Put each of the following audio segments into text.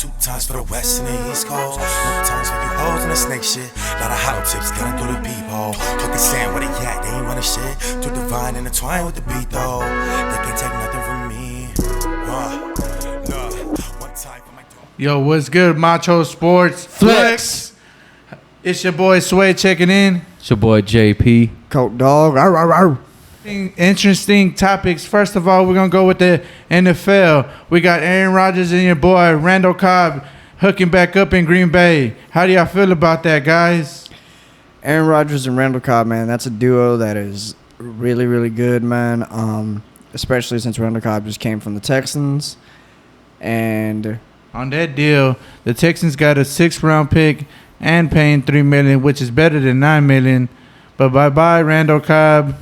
2 times for the West and the East Coast. 1 times for you hoes and the snake shit. Lot of hollow tips coming through the peephole. Fucking saying where they at, they ain't running shit. Too divine and entwined with the beat though. They can't take nothing from me. One time for my dog. Yo, what's good, Macho Sports Flex? It's your boy Sway checking in. It's your boy JP. Coat dog. Arr, arr, arr. Interesting topics. First of all, we're going to go with the NFL. We got Aaron Rodgers and your boy Randall Cobb hooking back up in Green Bay. How do y'all feel about that, guys? Aaron Rodgers and Randall Cobb, man, that's a duo that is really, really good, man. Especially since Randall Cobb just came from the Texans. And on that deal, the Texans got a 6th-round pick and paying $3 million, which is better than $9 million. But bye-bye, Randall Cobb.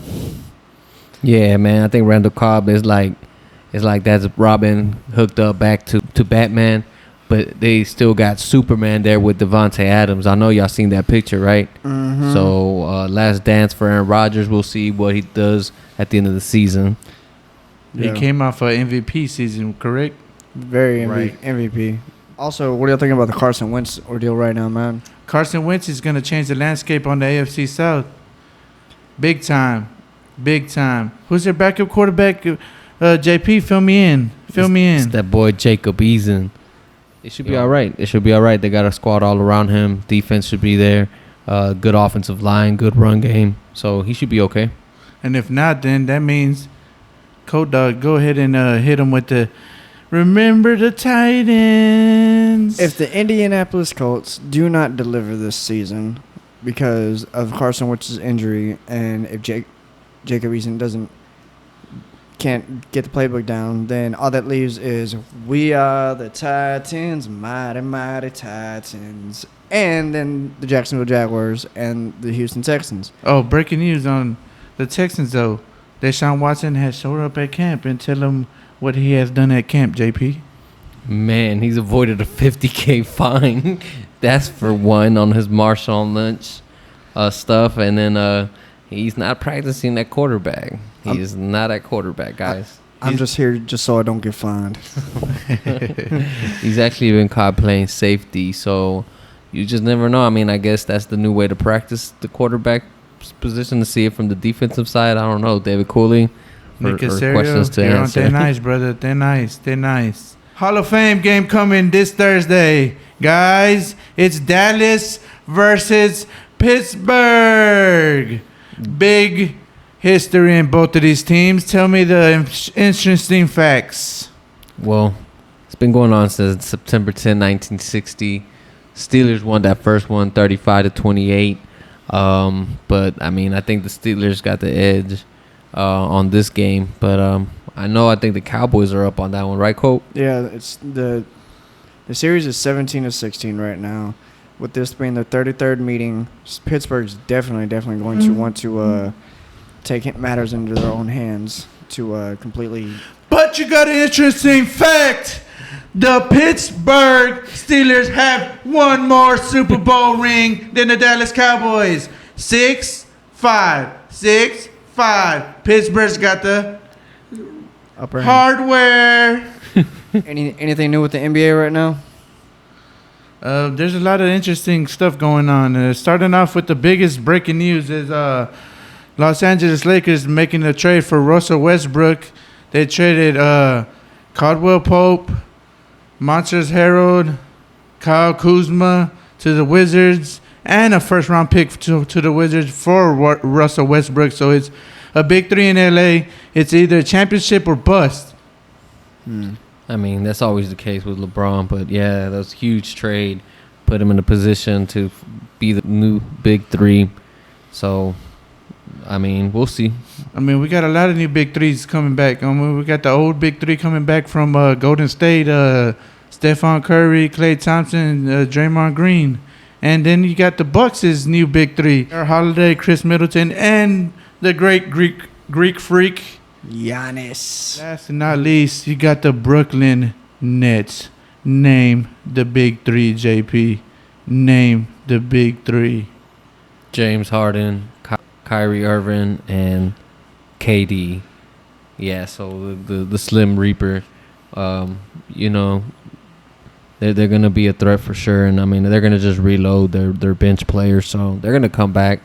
Yeah, man, I think Randall Cobb is like that's Robin hooked up back to Batman, but they still got Superman there with Devontae Adams. I know y'all seen that picture, right? Mm-hmm. So last dance for Aaron Rodgers. We'll see what he does at the end of the season. He came off an MVP season, correct? Very Right. MVP. Also, what are y'all thinking about the Carson Wentz ordeal right now, man? Carson Wentz is going to change the landscape on the AFC South. Big time. Big time. Who's their backup quarterback? JP, fill me in. It's that boy Jacob Eason. It should be all right. They got a squad all around him. Defense should be there. Good offensive line, good run game. So he should be okay. And if not, then that means Code Dog, go ahead and hit him with the Remember the Titans. If the Indianapolis Colts do not deliver this season because of Carson Wentz's injury, and if Jacob Eason can't get the playbook down, then all that leaves is we are the Titans, mighty, mighty Titans, and then the Jacksonville Jaguars and the Houston Texans. Oh, breaking news on the Texans, though. Deshaun Watson has showed up at camp and tell him what he has done at camp, JP. Man, he's avoided a $50K fine. That's for one on his Marshawn Lynch stuff, and then he's not practicing at quarterback. He's not at quarterback, guys. I'm just here just so I don't get fined. He's actually been caught playing safety, so you just never know. I mean, I guess that's the new way to practice the quarterback position, to see it from the defensive side. I don't know, David Cooley. Nick Casario, they're nice, brother. They're nice. Hall of Fame game coming this Thursday. Guys, it's Dallas versus Pittsburgh. Big history in both of these teams. Tell me the interesting facts. Well, it's been going on since September 10, 1960. Steelers won that first one, 35-28. But, I mean, I think the Steelers got the edge on this game. But I think the Cowboys are up on that one, right, Cope? Yeah, it's the series is 17-16 right now. With this being the 33rd meeting, Pittsburgh's definitely going to want to take matters into their own hands to completely. But you got an interesting fact. The Pittsburgh Steelers have one more Super Bowl ring than the Dallas Cowboys. 6-5. Pittsburgh's got the upper hand. hardware. Anything new with the NBA right now? There's a lot of interesting stuff going on. Starting off with the biggest breaking news is Los Angeles Lakers making a trade for Russell Westbrook. They traded Caldwell Pope, Montrezl Harrell, Kyle Kuzma to the Wizards, and a first-round pick to the Wizards for Russell Westbrook. So it's a big three in LA. It's either championship or bust. I mean, that's always the case with LeBron. But, yeah, that was a huge trade. Put him in a position to be the new big three. So, I mean, we'll see. I mean, we got a lot of new big threes coming back. We got the old big three coming back from Golden State, Stephon Curry, Klay Thompson, Draymond Green. And then you got the Bucks' new big three, Holiday, Chris Middleton, and the great Greek freak, Giannis. Last and not least, you got the Brooklyn Nets. Name the big three, JP. Name the big three. James Harden, Kyrie Irving, and KD. Yeah, so the Slim Reaper. they're going to be a threat for sure. And, I mean, they're going to just reload their bench players. So they're going to come back.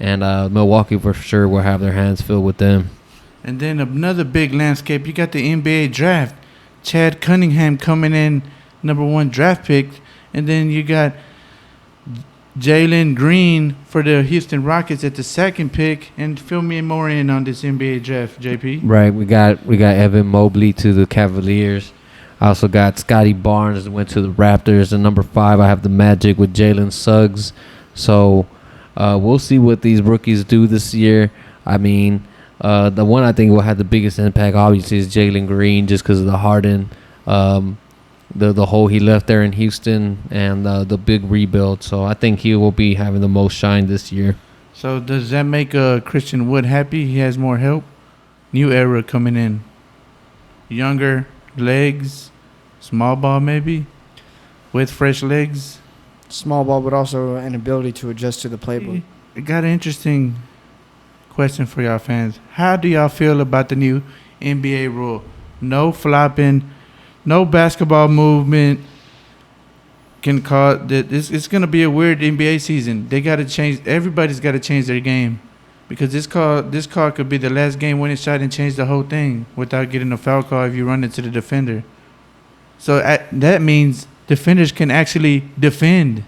And Milwaukee for sure will have their hands filled with them. And then another big landscape, you got the NBA draft. Chad Cunningham coming in, #1 draft pick. And then you got Jalen Green for the Houston Rockets at the 2nd pick. And fill me more in on this NBA draft, JP. Right, we got Evan Mobley to the Cavaliers. I also got Scotty Barnes that went to the Raptors. And #5, I have the Magic with Jalen Suggs. So we'll see what these rookies do this year. I mean, the one I think will have the biggest impact, obviously, is Jalen Green, just because of the Harden, the hole he left there in Houston, and the big rebuild. So I think he will be having the most shine this year. So does that make Christian Wood happy? He has more help? New era coming in. Younger legs, small ball maybe, with fresh legs. Small ball, but also an ability to adjust to the playbook. I got an interesting question for y'all fans. How do y'all feel about the new NBA rule? No flopping, no basketball movement can cause that. It's going to be a weird NBA season. They got to change. Everybody's got to change their game because this call could be the last game winning shot and change the whole thing without getting a foul call if you run into the defender. So that means defenders can actually defend.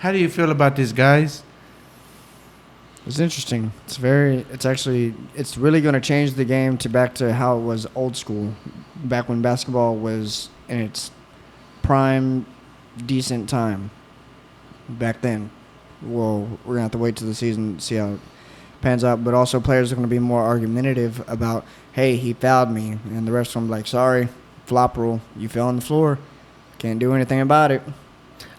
How do you feel about this, guys? It's interesting. It's really going to change the game back to how it was old school, back when basketball was in its prime, decent time. Back then. Well, we're going to have to wait till the season to see how it pans out. But also players are going to be more argumentative about, hey, he fouled me. And the rest of them like, sorry, flop rule. You fell on the floor. Can't do anything about it.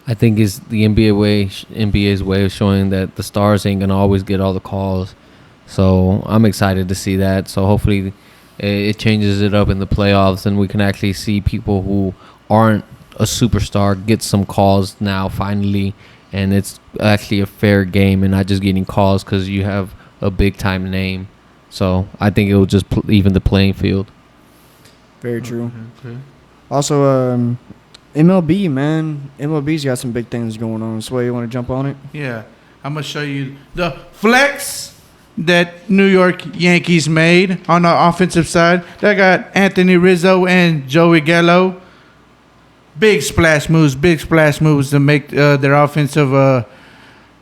I think it's the NBA's way of showing that the stars ain't gonna always get all the calls. So I'm excited to see that. So hopefully it changes it up in the playoffs, and we can actually see people who aren't a superstar get some calls now finally, and it's actually a fair game and not just getting calls because you have a big time name. So I think it will just even the playing field. Very true. Okay. Also, MLB, man. MLB's got some big things going on. Sway, you want to jump on it? Yeah. I'm going to show you the flex that New York Yankees made on the offensive side. They got Anthony Rizzo and Joey Gallo. Big splash moves to make their offensive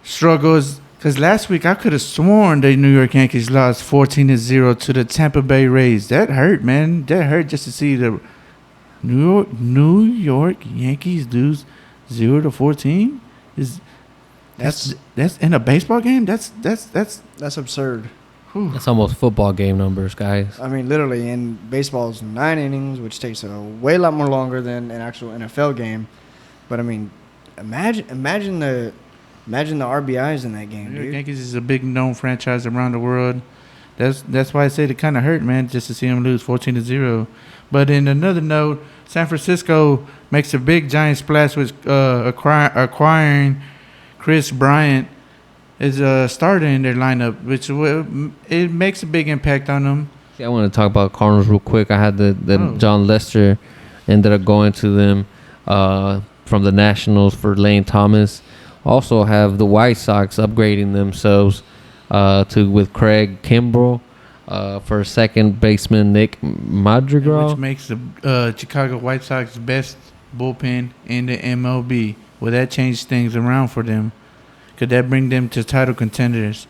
struggles. Because last week I could have sworn the New York Yankees lost 14-0 to the Tampa Bay Rays. That hurt, man. That hurt just to see the New York Yankees lose 0-14. That's in a baseball game. That's absurd. Whew. That's almost football game numbers, guys. I mean, literally, in baseball's 9 innings, which takes a way lot more longer than an actual NFL game. But I mean, imagine the RBIs in that game, New York dude. Yankees is a big known franchise around the world. That's why I say it kind of hurt, man, just to see them lose 14-0. But in another note, San Francisco makes a big giant splash with acquiring Chris Bryant as a starter in their lineup, which it makes a big impact on them. See, I want to talk about Cardinals real quick. I had the John Lester ended up going to them from the Nationals for Lane Thomas. Also have the White Sox upgrading themselves with Craig Kimbrell for second baseman Nick Madrigal. Which makes the Chicago White Sox best bullpen in the MLB. Will that change things around for them? Could that bring them to title contenders?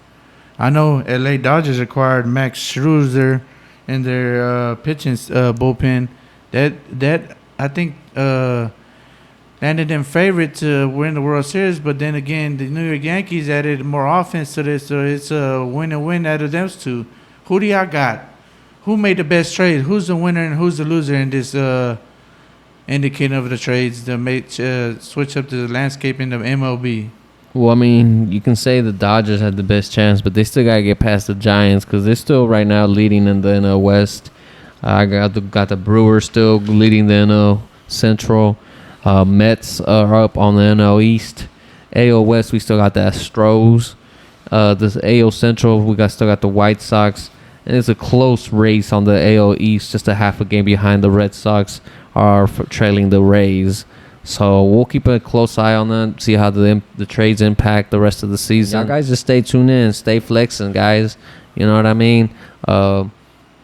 I know LA Dodgers acquired Max Scherzer in their pitching bullpen. That I think landed them favorite to win the World Series. But then again, the New York Yankees added more offense to this, so it's a win-and-win out of those two. Who do y'all got? Who made the best trade? Who's the winner and who's the loser in this indicator of the trades that made switch up the landscape in the MLB? Well, I mean, you can say the Dodgers had the best chance, but they still got to get past the Giants because they're still right now leading in the NL West. I got the Brewers still leading the NL Central. Mets are up on the NL East. AL West, we still got the Astros. This AL Central, still got the White Sox and it's a close race on the AL East, just a half a game behind. The Red Sox are trailing the Rays. So we'll keep a close eye on that, see how the trades impact the rest of the season. Y'all guys just stay tuned in, stay flexing, guys. You know what I mean?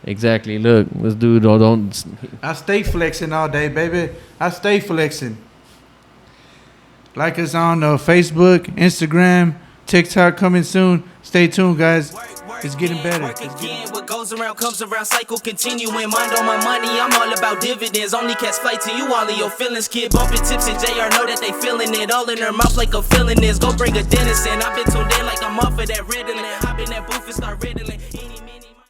Exactly. Look, this dude don't. I stay flexing all day, baby. I stay flexing. Like us on Facebook, Instagram, TikTok coming soon. Stay tuned, guys. It's getting better. What goes around comes around, cycle continuing. Mind on my money, I'm all about dividends. Only catch flight to you, all of your feelings. Kid bumping tips and JR know that they feeling it. All in their mouth like a feeling is. Go bring a dentist in. I've been tuned in like I'm off of that Ritalin. Hop in that booth and start riddling.